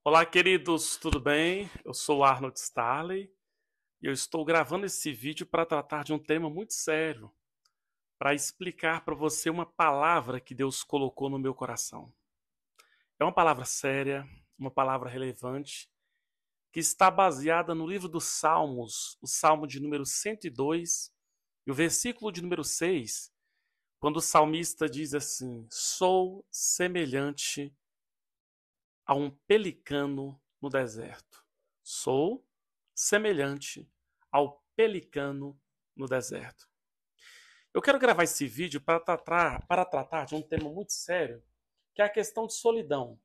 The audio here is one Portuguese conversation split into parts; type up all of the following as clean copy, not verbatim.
Olá, queridos, tudo bem? Eu sou o Arnold Starley e eu estou gravando esse vídeo para tratar de um tema muito sério, para explicar para você uma palavra que Deus colocou no meu coração. É uma palavra séria, uma palavra relevante, que está baseada no livro dos Salmos, o Salmo de número 102 e o versículo de número 6, quando o salmista diz assim: Sou semelhante a um pelicano no deserto. Sou semelhante ao pelicano no deserto. Eu quero gravar esse vídeo para tratar de um tema muito sério, que é a questão de solidão.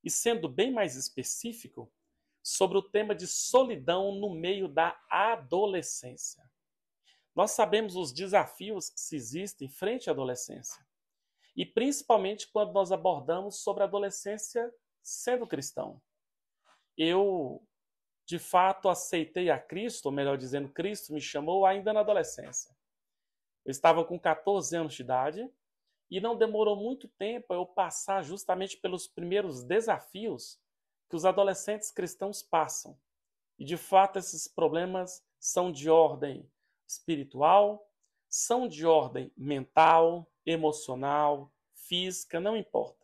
E sendo bem mais específico, sobre o tema de solidão no meio da adolescência. Nós sabemos os desafios que se existem frente à adolescência. E principalmente quando nós abordamos sobre a adolescência sendo cristão. Eu, de fato, aceitei a Cristo, ou melhor dizendo, Cristo me chamou ainda na adolescência. Eu estava com 14 anos de idade e não demorou muito tempo eu passar justamente pelos primeiros desafios que os adolescentes cristãos passam. E, de fato, esses problemas são de ordem espiritual, são de ordem mental, emocional, física, não importa.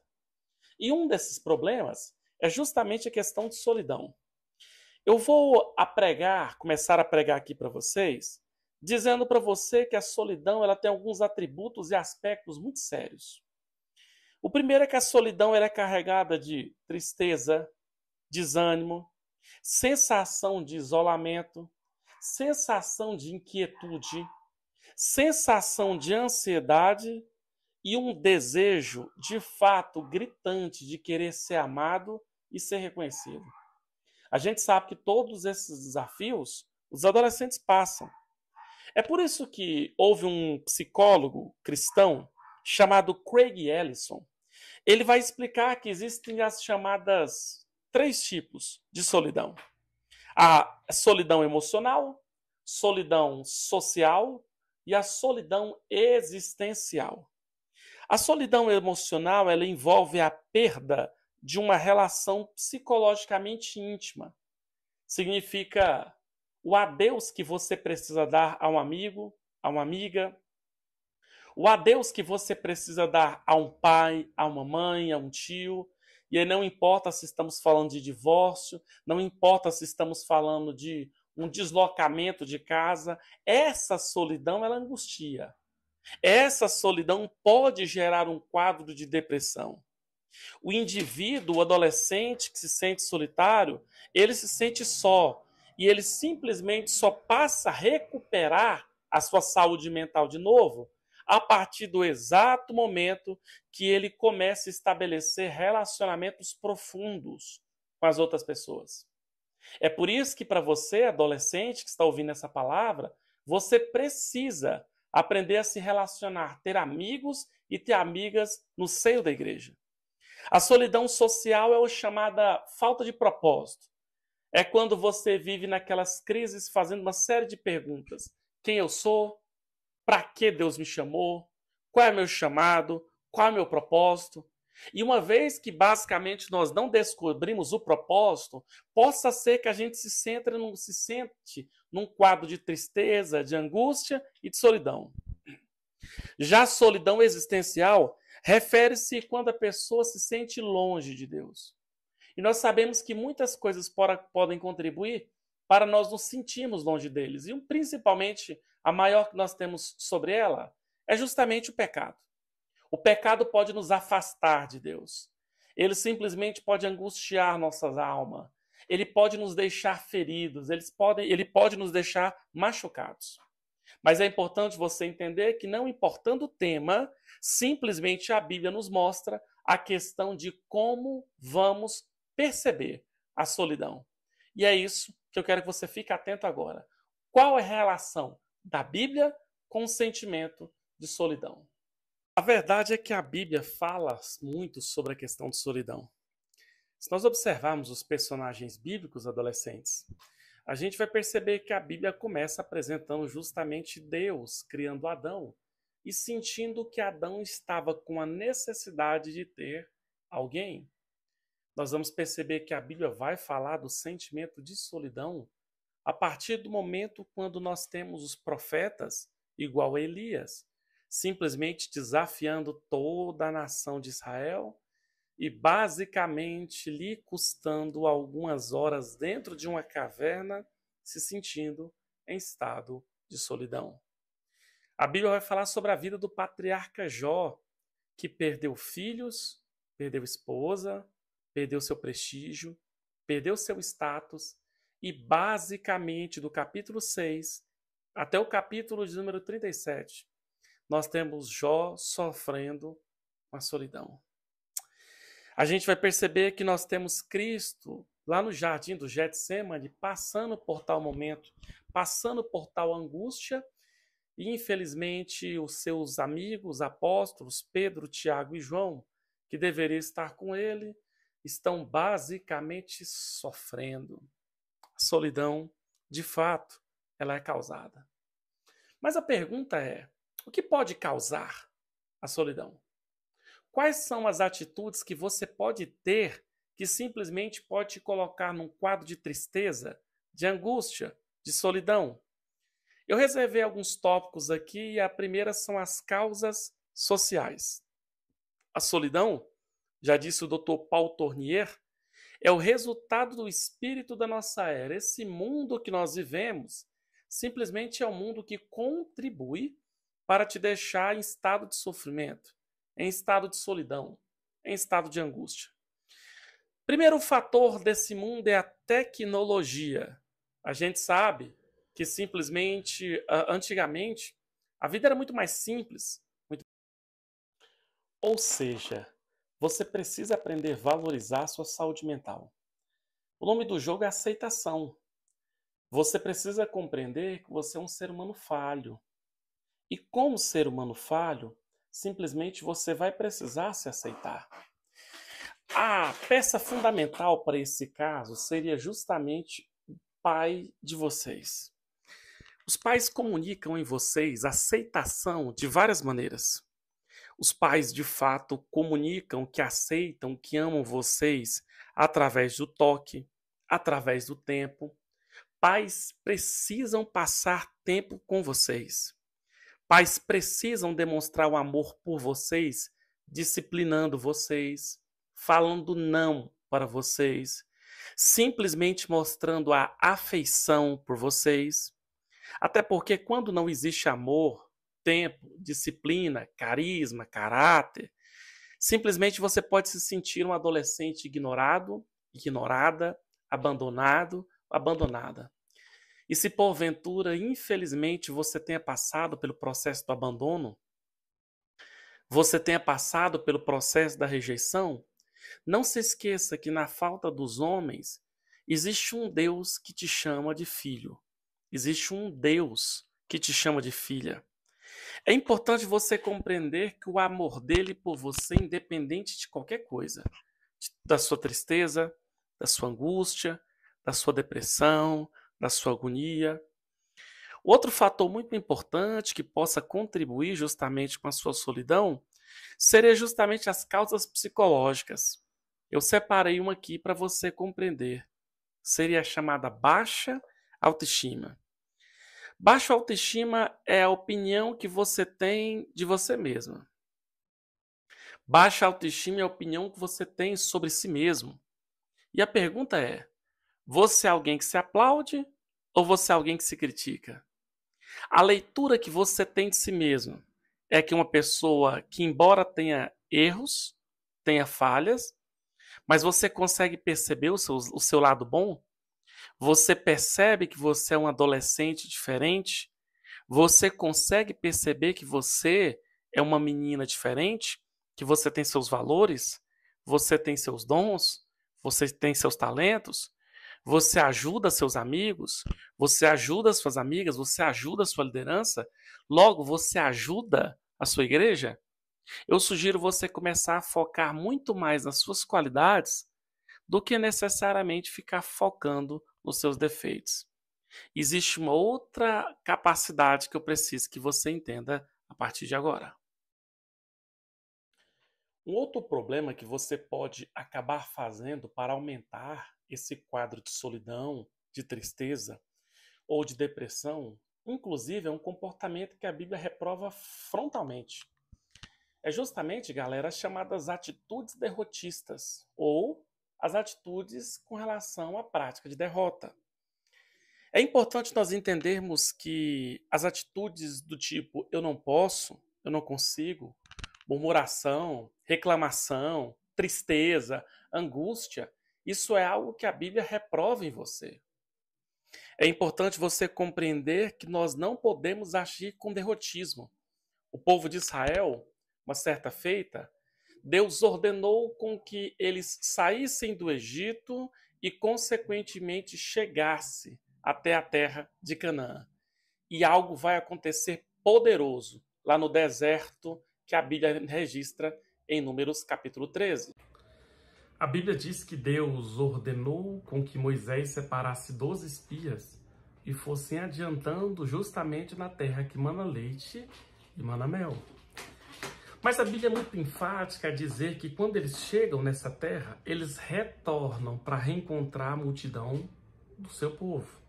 E um desses problemas é justamente a questão de solidão. Eu vou começar a pregar aqui para vocês, dizendo para você que a solidão ela tem alguns atributos e aspectos muito sérios. O primeiro é que a solidão ela é carregada de tristeza, desânimo, sensação de isolamento, sensação de inquietude, sensação de ansiedade e um desejo de fato gritante de querer ser amado e ser reconhecido. A gente sabe que todos esses desafios os adolescentes passam. É por isso que houve um psicólogo cristão chamado Craig Ellison. Ele vai explicar que existem as chamadas 3 tipos de solidão. A solidão emocional, solidão social e a solidão existencial. A solidão emocional ela envolve a perda de uma relação psicologicamente íntima. Significa o adeus que você precisa dar a um amigo, a uma amiga, o adeus que você precisa dar a um pai, a uma mãe, a um tio. E aí não importa se estamos falando de divórcio, não importa se estamos falando de um deslocamento de casa, essa solidão ela angustia. Essa solidão pode gerar um quadro de depressão. O indivíduo, o adolescente que se sente solitário, ele se sente só. E ele simplesmente só passa a recuperar a sua saúde mental de novo a partir do exato momento que ele começa a estabelecer relacionamentos profundos com as outras pessoas. É por isso que para você, adolescente que está ouvindo essa palavra, você precisa aprender a se relacionar, ter amigos e ter amigas no seio da igreja. A solidão social é a chamada falta de propósito. É quando você vive naquelas crises fazendo uma série de perguntas. Quem eu sou? Para que Deus me chamou? Qual é meu chamado? Qual é meu propósito? E uma vez que basicamente nós não descobrimos o propósito, possa ser que a gente se sente num quadro de tristeza, de angústia e de solidão. Já a solidão existencial refere-se quando a pessoa se sente longe de Deus. E nós sabemos que muitas coisas podem contribuir para nós nos sentirmos longe deles. E principalmente, a maior que nós temos sobre ela é justamente o pecado. O pecado pode nos afastar de Deus. Ele simplesmente pode angustiar nossas almas. Ele pode nos deixar feridos. Ele pode nos deixar machucados. Mas é importante você entender que, não importando o tema, simplesmente a Bíblia nos mostra a questão de como vamos perceber a solidão. E é isso que eu quero que você fique atento agora. Qual é a relação da Bíblia com o sentimento de solidão? A verdade é que a Bíblia fala muito sobre a questão de solidão. Se nós observarmos os personagens bíblicos adolescentes, a gente vai perceber que a Bíblia começa apresentando justamente Deus criando Adão e sentindo que Adão estava com a necessidade de ter alguém. nós vamos perceber que a Bíblia vai falar do sentimento de solidão a partir do momento quando nós temos os profetas, igual a Elias, simplesmente desafiando toda a nação de Israel e basicamente lhe custando algumas horas dentro de uma caverna, se sentindo em estado de solidão. A Bíblia vai falar sobre a vida do patriarca Jó, que perdeu filhos, perdeu esposa, perdeu seu prestígio, perdeu seu status e basicamente do capítulo 6 até o capítulo de número 37, nós temos Jó sofrendo com a solidão. A gente vai perceber que nós temos Cristo lá no jardim do Getsêmani passando por tal momento, passando por tal angústia, e infelizmente os seus amigos, apóstolos, Pedro, Tiago e João, que deveriam estar com ele, estão basicamente sofrendo. A solidão, de fato, ela é causada. Mas a pergunta é, o que pode causar a solidão? Quais são as atitudes que você pode ter que simplesmente pode te colocar num quadro de tristeza, de angústia, de solidão? Eu reservei alguns tópicos aqui e a primeira são as causas sociais. A solidão, já disse o Dr. Paul Tournier, é o resultado do espírito da nossa era. Esse mundo que nós vivemos simplesmente é um mundo que contribui para te deixar em estado de sofrimento, em estado de solidão, em estado de angústia. Primeiro fator desse mundo é a tecnologia. A gente sabe que simplesmente, antigamente, a vida era muito mais simples. Ou seja, você precisa aprender a valorizar a sua saúde mental. O nome do jogo é aceitação. Você precisa compreender que você é um ser humano falho. E como ser humano falho, simplesmente você vai precisar se aceitar. A peça fundamental para esse caso seria justamente o pai de vocês. Os pais comunicam em vocês aceitação de várias maneiras. Os pais, de fato, comunicam que aceitam, que amam vocês através do toque, através do tempo. Pais precisam passar tempo com vocês. Pais precisam demonstrar o amor por vocês, disciplinando vocês, falando não para vocês, simplesmente mostrando a afeição por vocês. Até porque quando não existe amor, tempo, disciplina, carisma, caráter, simplesmente você pode se sentir um adolescente ignorado, ignorada, abandonado, abandonada. E se porventura, infelizmente, você tenha passado pelo processo do abandono, você tenha passado pelo processo da rejeição, não se esqueça que na falta dos homens, existe um Deus que te chama de filho. Existe um Deus que te chama de filha. É importante você compreender que o amor dele por você, independente de qualquer coisa, da sua tristeza, da sua angústia, da sua depressão, da sua agonia. Outro fator muito importante que possa contribuir justamente com a sua solidão seria justamente as causas psicológicas. Eu separei uma aqui para você compreender. Seria a chamada baixa autoestima. Baixa autoestima é a opinião que você tem de você mesma. Baixa autoestima é a opinião que você tem sobre si mesmo. E a pergunta é: você é alguém que se aplaude ou você é alguém que se critica? A leitura que você tem de si mesmo é que uma pessoa que, embora tenha erros, tenha falhas, mas você consegue perceber o seu lado bom? Você percebe que você é um adolescente diferente? Você consegue perceber que você é uma menina diferente? Que você tem seus valores? Você tem seus dons? Você tem seus talentos? Você ajuda seus amigos? Você ajuda suas amigas? Você ajuda a sua liderança? Logo, você ajuda a sua igreja? Eu sugiro você começar a focar muito mais nas suas qualidades do que necessariamente ficar focando nos seus defeitos. Existe uma outra capacidade que eu preciso que você entenda a partir de agora. Um outro problema que você pode acabar fazendo para aumentar esse quadro de solidão, de tristeza ou de depressão, inclusive é um comportamento que a Bíblia reprova frontalmente. É justamente, galera, as chamadas atitudes derrotistas ou as atitudes com relação à prática de derrota. É importante nós entendermos que as atitudes do tipo eu não posso, eu não consigo, murmuração, reclamação, tristeza, angústia, isso é algo que a Bíblia reprova em você. É importante você compreender que nós não podemos agir com derrotismo. O povo de Israel, uma certa feita, Deus ordenou com que eles saíssem do Egito e, consequentemente, chegasse até a terra de Canaã. E algo vai acontecer poderoso lá no deserto que a Bíblia registra em Números capítulo 13. A Bíblia diz que Deus ordenou com que Moisés separasse 12 espias e fossem adiantando justamente na terra que mana leite e mana mel. Mas a Bíblia é muito enfática a dizer que quando eles chegam nessa terra, eles retornam para reencontrar a multidão do seu povo.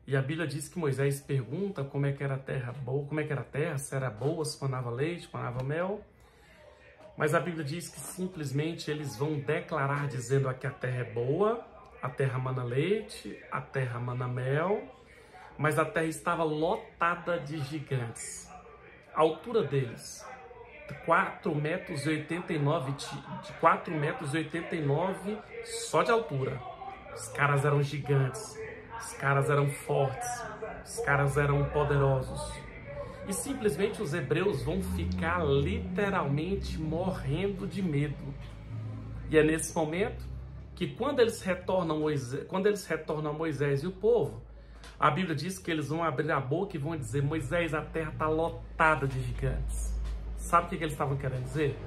E a Bíblia diz que Moisés pergunta como é que era a terra boa, como é que era a terra, se era boa, se manava leite, manava mel. Mas a Bíblia diz que simplesmente eles vão declarar dizendo que a terra é boa, a terra mana leite, a terra mana mel, mas a terra estava lotada de gigantes. A altura deles, 4,89 de 4,89 só de altura. Os caras eram gigantes, os caras eram fortes, os caras eram poderosos. E simplesmente os hebreus vão ficar literalmente morrendo de medo. E é nesse momento que quando eles retornam a Moisés e o povo, a Bíblia diz que eles vão abrir a boca e vão dizer: Moisés, a terra está lotada de gigantes. Sabe o que eles estavam querendo dizer?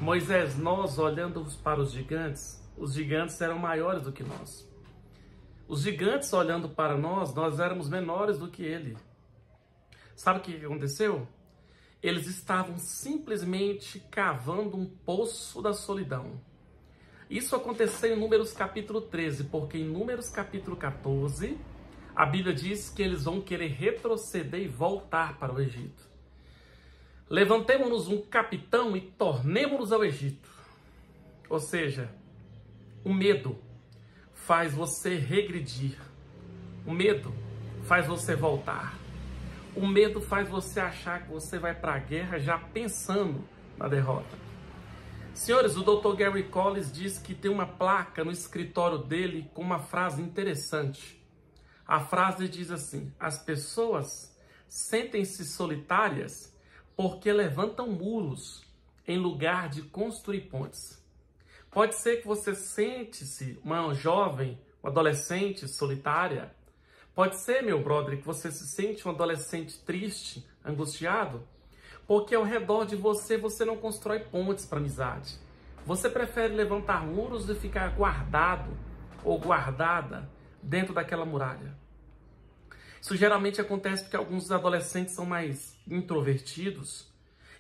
Moisés, nós olhando para os gigantes eram maiores do que nós. Os gigantes olhando para nós éramos menores do que ele. Sabe o que aconteceu? Eles estavam simplesmente cavando um poço da solidão. Isso aconteceu em Números capítulo 13, porque em Números capítulo 14, a Bíblia diz que eles vão querer retroceder e voltar para o Egito. Levantemo-nos um capitão e tornemo-nos ao Egito. Ou seja, o medo faz você regredir. O medo faz você voltar. O medo faz você achar que você vai para a guerra já pensando na derrota. Senhores, o Dr. Gary Collins diz que tem uma placa no escritório dele com uma frase interessante. A frase diz assim: as pessoas sentem-se solitárias porque levantam muros em lugar de construir pontes. Pode ser que você sente-se uma jovem, uma adolescente solitária. Pode ser, meu brother, que você se sente um adolescente triste, angustiado, porque ao redor de você não constrói pontes para amizade. Você prefere levantar muros e ficar guardado ou guardada dentro daquela muralha. Isso geralmente acontece porque alguns adolescentes são mais introvertidos.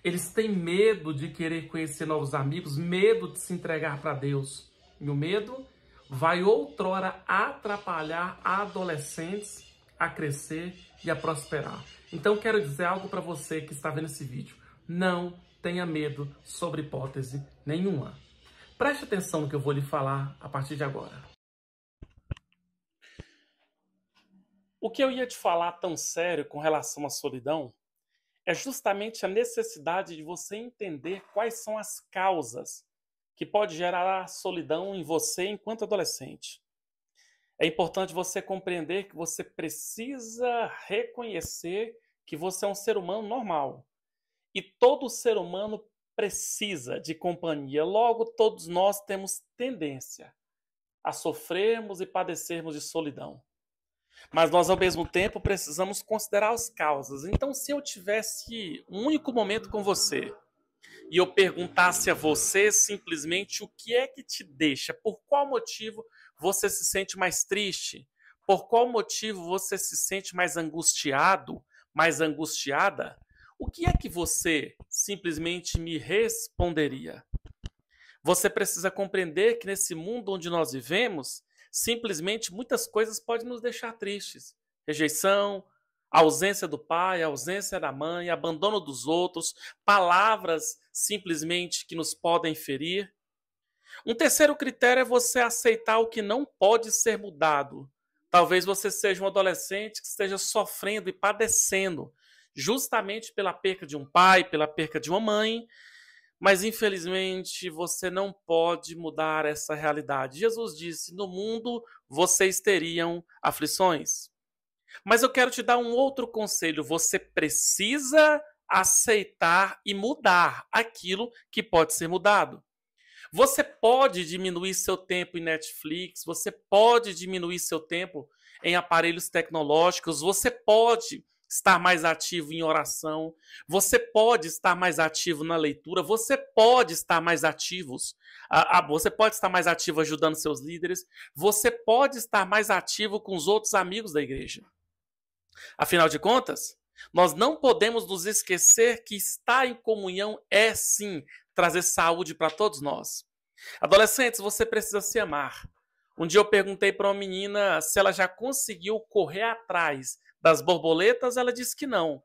Eles têm medo de querer conhecer novos amigos, medo de se entregar para Deus. E o medo vai outrora atrapalhar adolescentes a crescer e a prosperar. Então quero dizer algo para você que está vendo esse vídeo. Não tenha medo sobre hipótese nenhuma. Preste atenção no que eu vou lhe falar a partir de agora. O que eu ia te falar tão sério com relação à solidão é justamente a necessidade de você entender quais são as causas que pode gerar a solidão em você enquanto adolescente. É importante você compreender que você precisa reconhecer que você é um ser humano normal. E todo ser humano precisa de companhia. Logo, todos nós temos tendência a sofrermos e padecermos de solidão. Mas nós, ao mesmo tempo, precisamos considerar as causas. Então, se eu tivesse um único momento com você e eu perguntasse a você simplesmente o que é que te deixa, por qual motivo você se sente mais triste, por qual motivo você se sente mais angustiado, mais angustiada, o que é que você simplesmente me responderia? Você precisa compreender que nesse mundo onde nós vivemos, simplesmente muitas coisas podem nos deixar tristes. Rejeição, ausência do pai, ausência da mãe, abandono dos outros, palavras simplesmente que nos podem ferir. Um terceiro critério é você aceitar o que não pode ser mudado. Talvez você seja um adolescente que esteja sofrendo e padecendo justamente pela perca de um pai, pela perca de uma mãe, mas infelizmente você não pode mudar essa realidade. Jesus disse: no mundo vocês teriam aflições. Mas eu quero te dar um outro conselho: você precisa aceitar e mudar aquilo que pode ser mudado. Você pode diminuir seu tempo em Netflix, você pode diminuir seu tempo em aparelhos tecnológicos, você pode estar mais ativo em oração, você pode estar mais ativo na leitura, você pode estar mais você pode estar mais ativo ajudando seus líderes, você pode estar mais ativo com os outros amigos da igreja. Afinal de contas, nós não podemos nos esquecer que estar em comunhão é sim trazer saúde para todos nós. Adolescentes, você precisa se amar. Um dia eu perguntei para uma menina se ela já conseguiu correr atrás das borboletas, ela disse que não.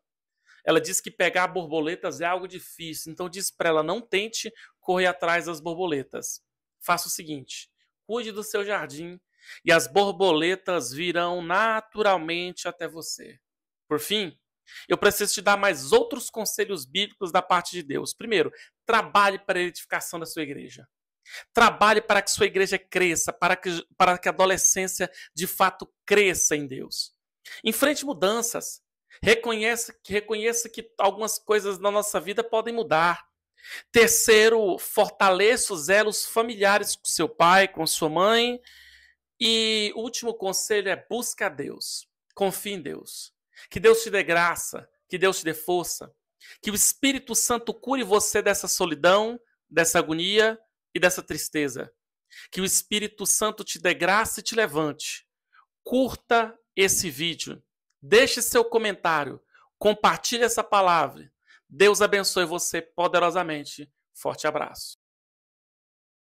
Ela disse que pegar borboletas é algo difícil, então disse para ela: não tente correr atrás das borboletas. Faça o seguinte: cuide do seu jardim e as borboletas virão naturalmente até você. Por fim, eu preciso te dar mais outros conselhos bíblicos da parte de Deus. Primeiro, trabalhe para a edificação da sua igreja. Trabalhe para que sua igreja cresça, para que a adolescência de fato cresça em Deus. Enfrente mudanças. Reconheça que algumas coisas na nossa vida podem mudar. Terceiro, fortaleça os elos familiares com seu pai, com sua mãe. E o último conselho é: busque a Deus. Confie em Deus. Que Deus te dê graça, que Deus te dê força. Que o Espírito Santo cure você dessa solidão, dessa agonia e dessa tristeza. Que o Espírito Santo te dê graça e te levante. Curta esse vídeo. Deixe seu comentário. Compartilhe essa palavra. Deus abençoe você poderosamente. Forte abraço.